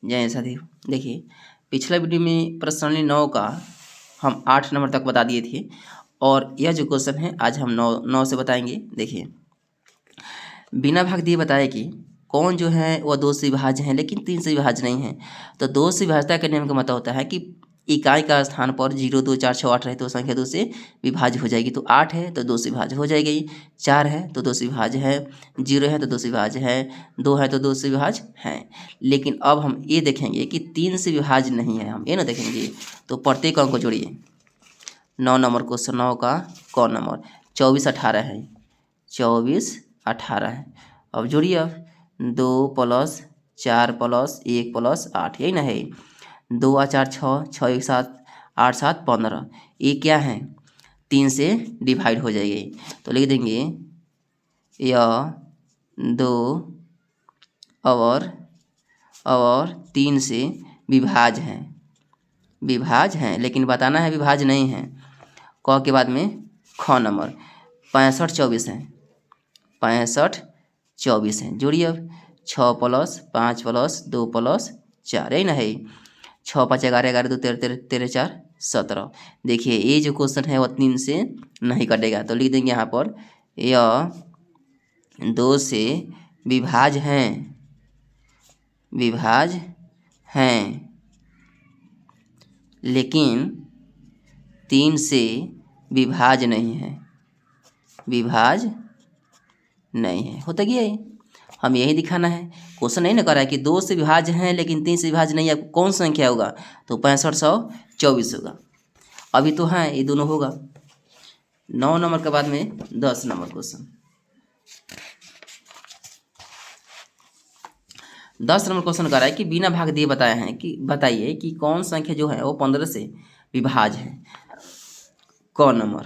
जय साथी। देखिए, पिछला वीडियो में प्रश्नावली 9 का हम 8 नंबर तक बता दिए थे और यह जो क्वेश्चन है आज हम 9 से बताएंगे। देखिए, बिना भाग दिए बताया कि कौन जो है वह 2 से विभाज्य है लेकिन 3 से विभाज्य नहीं है। तो 2 से विभाज्यता के नियम का मतलब होता है कि इकाई का स्थान पर 0, 2, 4, 6, 8 रहे तो संख्या 2 से विभाज्य हो जाएगी। तो 8 है तो 2 से विभाज्य हो जाएगी, 4 है तो 2 से विभाज्य है, 0 है तो 2 से विभाज्य है, 2 है तो 2 से विभाज्य है। लेकिन अब हम ये देखेंगे कि 3 से विभाज्य नहीं है, हम ये ना देखेंगे। तो प्रत्येक अंक को जोड़िए। 9 नंबर क्वेश्चन 9 का क नंबर 24, 18 है, 24, 18 है। अब जोड़िए, अब 2 + 4 + 1 + 8, यही ना है। 2 और 4 6, 6 1 7, 8 7 15। ये क्या है, 3 से डिवाइड हो जाएगी। तो लिख देंगे यह 2 और 3 से विभाज्य हैं, लेकिन बताना है विभाज्य नहीं है। क के बाद में ख नंबर 65 24 है, 65 24 है। जोड़िए, अब 6 + 5 + 2 + 4, यही ना है। 6 5 11 11 2 13 13 4 17। देखिए, ये जो क्वेश्चन है वह 3 से नहीं कटेगा। तो लिख देंगे यहाँ पर यह 2 से विभाज्य हैं लेकिन 3 से विभाज्य नहीं है, होता क्या है, हम यही दिखाना है। क्वेश्चन नहीं ना कर रहा है कि 2 से विभाज्य हैं लेकिन 3 से विभाज्य नहीं है, कौन संख्या होगा। तो 65 124 होगा। अभी तो हाँ, ये दोनों होगा। 9 नंबर के बाद में 10 नंबर क्वेश्चन। 10 नंबर क्वेश्चन कर रहा है कि बिना भाग दिए बताइए कि कौन संख्या जो है वो 15 से विभाज्य है। क नंबर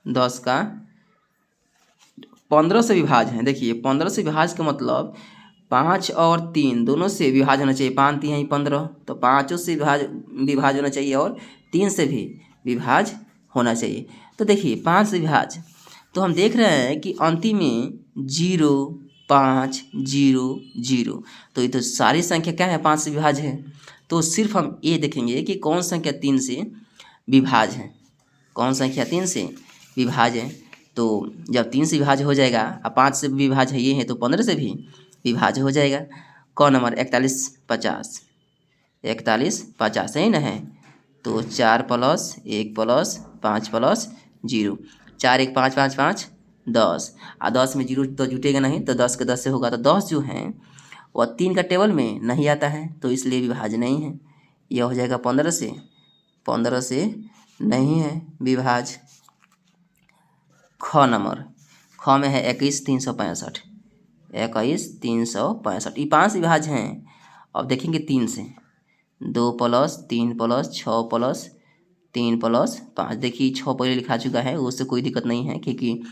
10 का 15 से विभाज्य है। देखिए, 15 से विभाज्य का मतलब 5 और 3 दोनों से विभाज्य होना चाहिए। 5 3 15, तो 5 से विभाज्य होना चाहिए और 3 से भी विभाज्य होना चाहिए। तो देखिए, 5 से विभाज्य, तो हम देख रहे हैं कि अंतिम में 0 5 0 0, तो ये तो सारी संख्या क्या है, 5 से विभाज्य है। तो सिर्फ हम ये देखेंगे कि कौन संख्या 3 से विभाज्य है, कौन संख्या 3 से विभाज्य है। तो जब 3 से विभाज्य हो जाएगा और 5 से विभाज्य है ये है, तो 15 से भी विभाज्य हो जाएगा। क नंबर 41 50, 41 50 है ना है। तो 4 + 1 + 5 + 0, 4 1 5 5 5 10, और 10 में 0 तो जुटेगा नहीं, तो 10 के 10 से होगा। तो 10 जो है वह 3 का टेबल में नहीं आता है, तो इसलिए विभाज्य नहीं है। यह हो जाएगा 15 से नहीं है विभाज्य। ख नंबर, ख में है 21 365, 21 365, ये 5 विभाज्य हैं। अब देखेंगे 3 से, 2 + 3 + 6 + 3 + 5। देखिए, 6 पहले लिखा चुका है, उससे कोई दिक्कत नहीं है, क्योंकि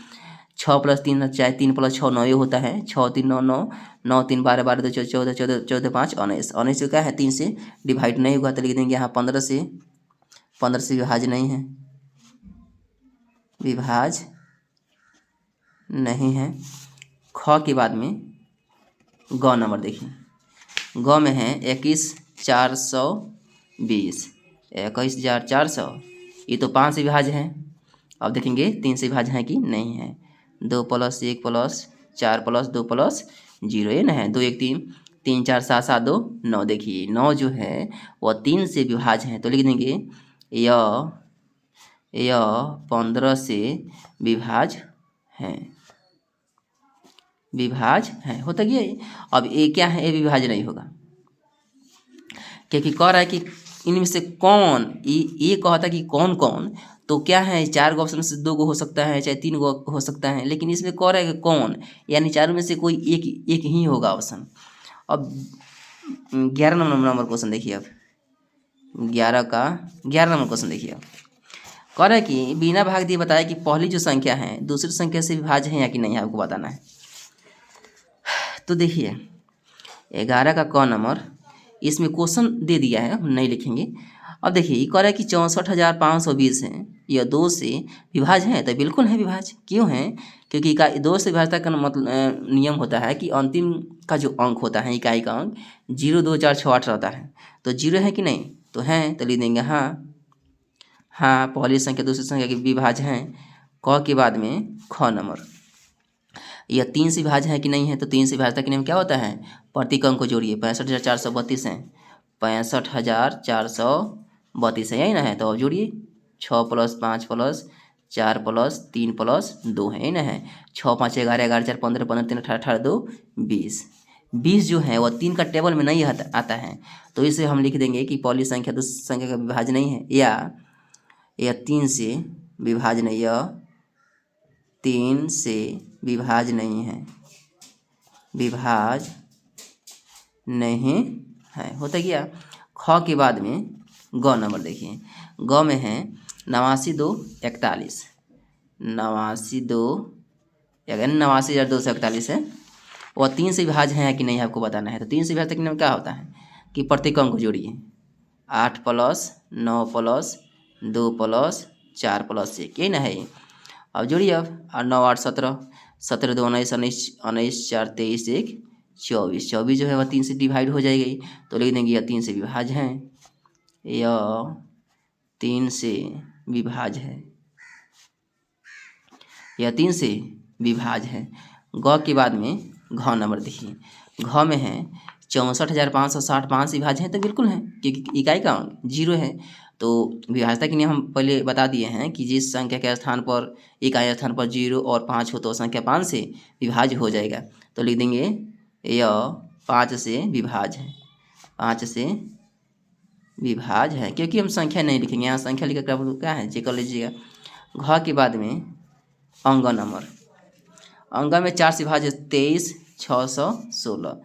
6 + 3 चाहे 3 + 6 9 होता है। 6 3 9 9, 9 3 12 12 2 14 14 14 5 19, 19 जो क्या है 3 से डिवाइड नहीं हुआ। तो लिख देंगे यहाँ 15 से विभाज्य नहीं है। ख के बाद में ग नंबर देखिए, ग में है 21 420, 21,400, ये तो 5 से विभाज्य है। अब देखेंगे 3 से विभाज्य है कि नहीं है। 2 + 1 + 4 + 2 + 0, ये ना है। 2 1 3 3 4 7 7 2 9। देखिए, 9 जो है वह 3 से विभाज्य है। तो लिख देंगे यह 15 से विभाज्य है, होता क्या है। अब ये क्या है, ये विभाज्य नहीं होगा, क्योंकि कह रहा है कि इनमें से कौन, ये कहता कि कौन कौन, तो क्या है 4 गो ऑप्शन से 2 गो हो सकता है, चाहे 3 गो हो सकता है, लेकिन इसमें कह रहा है कि कौन, यानी चारों में से कोई एक ही होगा ऑप्शन। अब 11 नंबर क्वेश्चन देखिए। अब 11 नंबर क्वेश्चन देखिए। अब कह रहा है कि बिना भाग दिए बताया कि पहली जो संख्या है दूसरी संख्या से विभाज्य है या कि नहीं है, आपको बताना है। तो देखिए, 11 का क नंबर, इसमें क्वेश्चन दे दिया है, हम नहीं लिखेंगे। अब देखिए ये कह रहा है कि 64,520 है, यह 2 से विभाज्य है, तो बिल्कुल है विभाज्य। क्यों है? क्योंकि इकाई 2 से विभाज्यता का मतलब नियम होता है कि अंतिम का जो अंक होता है इकाई का अंक 0, 2, 4, 6, 8 रहता है। तो 0 है कि नहीं? तो है, तो लिख देंगे हाँ। हाँ, पहली संख्या दूसरी संख्या के विभाज्य हैं। क के बाद में ख नंबर, यह 3 से विभाज्य है कि नहीं है? तो 3 से विभाज्यता के नियम क्या होता है? प्रत्येक अंक को जोड़िए। 65,432 है, 65,432 है, यही ना है? तो अब जोड़िए, 6 + 5 + 4 + 3 + 2 है, यही ना है? 6, 5, 11, 11, 4, 15, 15, 3, 18, 18, 2, 20। 20 जो है वह 3 का टेबल में नहीं आता है, तो इसे हम लिख देंगे कि पहली संख्या दूसरी संख्या का विभाज्य नहीं है, या 3 से विभाज्य नहीं, यह 3 से विभाज्य नहीं है, विभाज्य नहीं है। होता क्या? ख के बाद में ग नंबर देखिए, ग में है 89,241, 89,241 है, वह 3 से विभाज्य है कि नहीं आपको बताना है। तो 3 से विभाज्य तक क्या होता है कि प्रत्येक अंक को जोड़िए। 8 + 9 + 2 + 4 + 1, यही ना है? अब जोड़िए अब, 8, 9, 8, 17, 17, 2, 19, 19, 4, 23, 1, 24, 24 जो है वह 3 से डिवाइड हो जाएगी, तो लिख देंगे यह 3 से विभाज्य है, यह 3 से विभाज्य है, यह 3 से विभाज्य है। ग के बाद में घ नंबर देखिए, घ में है 64,560, 5 से विभाज्य है, तो बिल्कुल है क्योंकि इकाई का अंक 0 है। तो विभाज्यता के नियम हम पहले बता दिए हैं कि जिस संख्या के स्थान पर इकाई स्थान पर 0 और 5 हो तो संख्या 5 से विभाज्य हो जाएगा। तो लिख देंगे यह 5 से विभाज्य है, 5 से विभाज्य है, क्योंकि हम संख्या नहीं लिखेंगे, यहाँ संख्या लिखकर क्या है चेक कर लीजिएगा। घ के बाद में अंग नंबर, अंग में 4 से विभाज्य 23,616,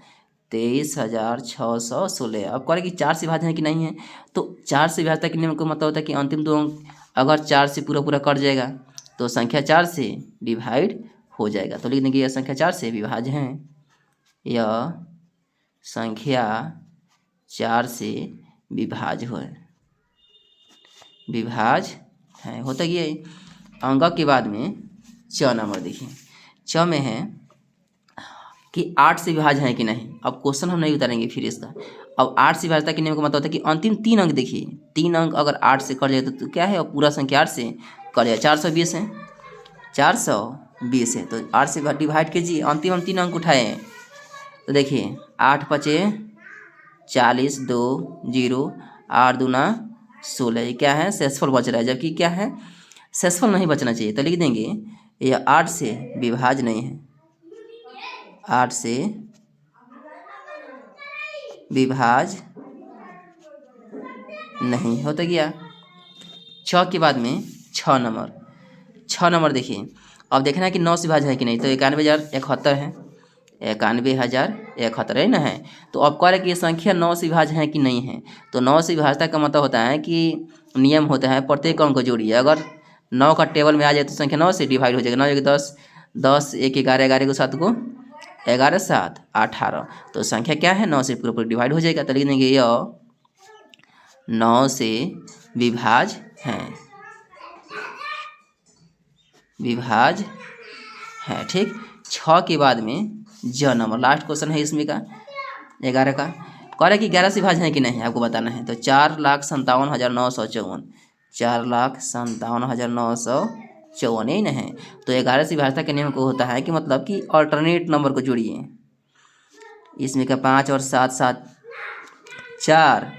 23,616। अब कह रहे कि 4 से विभाज्य है कि नहीं है? तो 4 से विभाज्यता के नियम का मतलब होता है कि अंतिम दो अंक अगर 4 से पूरा कट जाएगा तो संख्या 4 से डिवाइड हो जाएगा। तो लिख देंगे यह संख्या 4 से विभाज्य है, यह संख्या 4 से विभाज्य है। होता क्या है? अंग के बाद में च नंबर देखिए, च में है कि 8 से विभाज्य है कि नहीं। अब क्वेश्चन हम नहीं उतारेंगे फिर इसका। अब 8 से विभाज्यता के नियम का मतलब होता है कि अंतिम 3 अंक देखिए, 3 अंक अगर 8 से कट जाए तो क्या है? और पूरा संख्या 8 से कट जाए, 420 है, 420 है, तो 8 से डिवाइड कीजिए। अंतिम हम 3 अंक उठाए हैं, तो देखिए 8 × 5 = 40, 2, 0, 8 × 2 = 16, ये क्या है? शेषफल बच रहा है, जबकि क्या है? शेषफल नहीं बचना चाहिए। तो लिख देंगे यह 8 से विभाज्य नहीं है, 8 से विभाज्य नहीं। होता क्या? छ के बाद में छ नंबर देखिए, अब देखना है कि 9 से विभाज्य है कि नहीं। तो 91,071 है, 91,071 है ना है। तो अब कह रहे कि ये संख्या 9 से विभाज्य है कि नहीं है। तो 9 से विभाज्यता का मतलब होता है कि नियम होता है प्रत्येक अंक को जोड़िए। अगर 9 का टेबल में आ जाए तो संख्या 9 से डिवाइड हो जाएगा। 9 × 1 = 10, 10, 1, 11, 11 को 7 को 11, 7, 18, तो संख्या क्या है? 9 से पूरा डिवाइड हो जाएगा। तो लिख देंगे यह 9 से विभाज्य है, ठीक। छ के बाद में ज नंबर, लास्ट क्वेश्चन है इसमें का 11 का। कह रहा है कि 11 से विभाज्य है कि नहीं आपको बताना है। तो 4,57,954, 4,57,954, यही ना है। तो 11 से विभाज्यता के नियम को होता है कि मतलब कि अल्टरनेट नंबर को जोड़िए। इसमें का 5 और 7, 7, 4,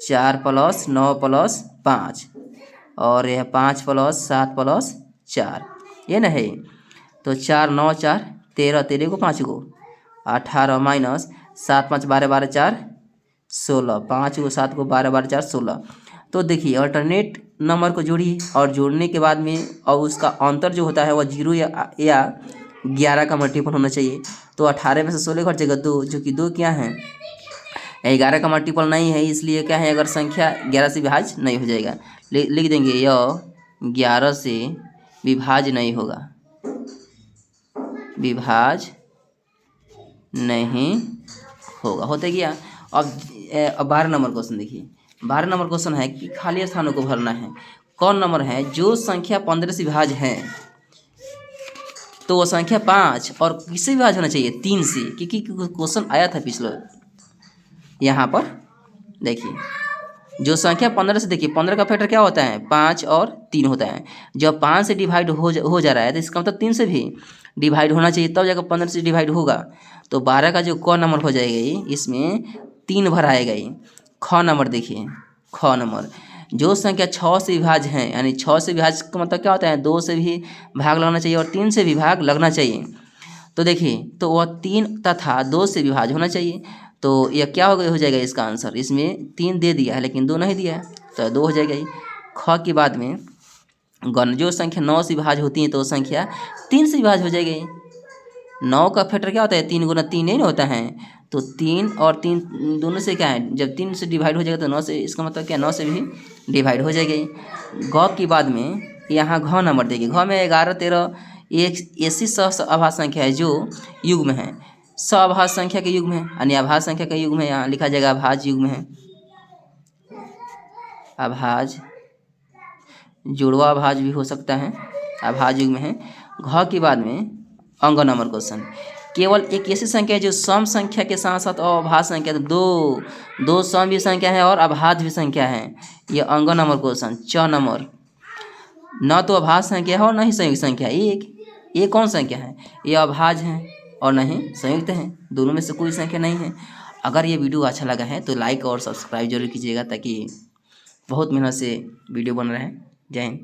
4 + 9 + 5, और यह 5 + 7 + 4, ये ना है। तो 4, 9, 4, 13, 13 को 5 को 18 माइनस 7, 5, 12, 12, 4, 16, 5 को 7 को 12, 12, 4, 16। तो देखिए अल्टरनेट नंबर को जोड़िए, और जोड़ने के बाद में और उसका अंतर जो होता है वह 0 या 11 का मल्टीपल होना चाहिए। तो 18 में से 16 घट जाएगा 2, जो कि 2 क्या है? 11 का मल्टीपल नहीं है, इसलिए क्या है? अगर संख्या 11 से विभाज्य नहीं हो जाएगा। लिख देंगे यह 11 से विभाज्य नहीं होगा, विभाज्य नहीं होगा। होता क्या? अब 12 नंबर क्वेश्चन देखिए, 12 नंबर क्वेश्चन है कि खाली स्थानों को भरना है। कौन नंबर है जो संख्या 15 से विभाज्य है? तो वो संख्या 5 और किससे विभाज्य होना चाहिए? 3 से, क्योंकि क्वेश्चन आया था पिछले यहाँ पर। देखिए जो संख्या 15 से, देखिए 15 का फैक्टर क्या होता है? 5 और 3 होता है। जब 5 से डिवाइड हो जा रहा है तो इसका मतलब 3 से भी डिवाइड होना चाहिए, तब जाकर 15 से डिवाइड होगा। तो 12 का जो क नंबर हो जाएगा इसमें 3 भर आएगा ये। ख नंबर देखिए, ख नंबर जो संख्या 6 से विभाज्य है, यानी 6 से विभाज्य का मतलब क्या होता है? 2 से भी भाग लगना चाहिए और 3 से भी भाग लगना चाहिए। तो देखिए तो वह 3 तथा 2 से विभाज्य होना चाहिए। तो यह क्या हो जाएगा इसका आंसर? इसमें 3 दे दिया है लेकिन 2 नहीं दिया है, तो 2 हो जाएगा ये। ख के बाद में गण जो संख्या 9 से विभाज्य होती है तो संख्या 3 से विभाज्य हो जाएगी। 9 का फैक्टर क्या होता है? 3 गुना 3 नहीं होता है। तो 3 और 3 दोनों से क्या है? जब 3 से डिवाइड हो जाएगा तो 9 से, इसका मतलब क्या? 9 से भी डिवाइड हो जाएगी। ग के बाद में यहाँ घ नंबर देखिए, घ में 11, 13 एक ऐसी आभाज्य संख्या है जो युग्म है। आभाज्य संख्या के युग्म है, यानी आभाज्य संख्या का युग्म है। यहाँ लिखा जाएगा अभाज्य युग्म है, अभाज्य, जुड़वा अभाज्य भी हो सकता है, अभाज्य युग्म है। घ के बाद में अंग नंबर क्वेश्चन, केवल एक ऐसी संख्या है जो सम संख्या के साथ साथ अभाज्य संख्या, तो दो सम भी संख्या है और अभाज्य भी संख्या है। ये अंग नंबर क्वेश्चन। च नंबर, न तो अभाज्य संख्या है और न ही संयुक्त संख्या। ये कौन संख्या है? ये अभाज्य है और न ही संयुक्त है, दोनों में से कोई संख्या नहीं है। अगर ये वीडियो अच्छा लगा है तो लाइक और सब्सक्राइब जरूर कीजिएगा, ताकि बहुत मेहनत से वीडियो बन रहा है। जय हिंद।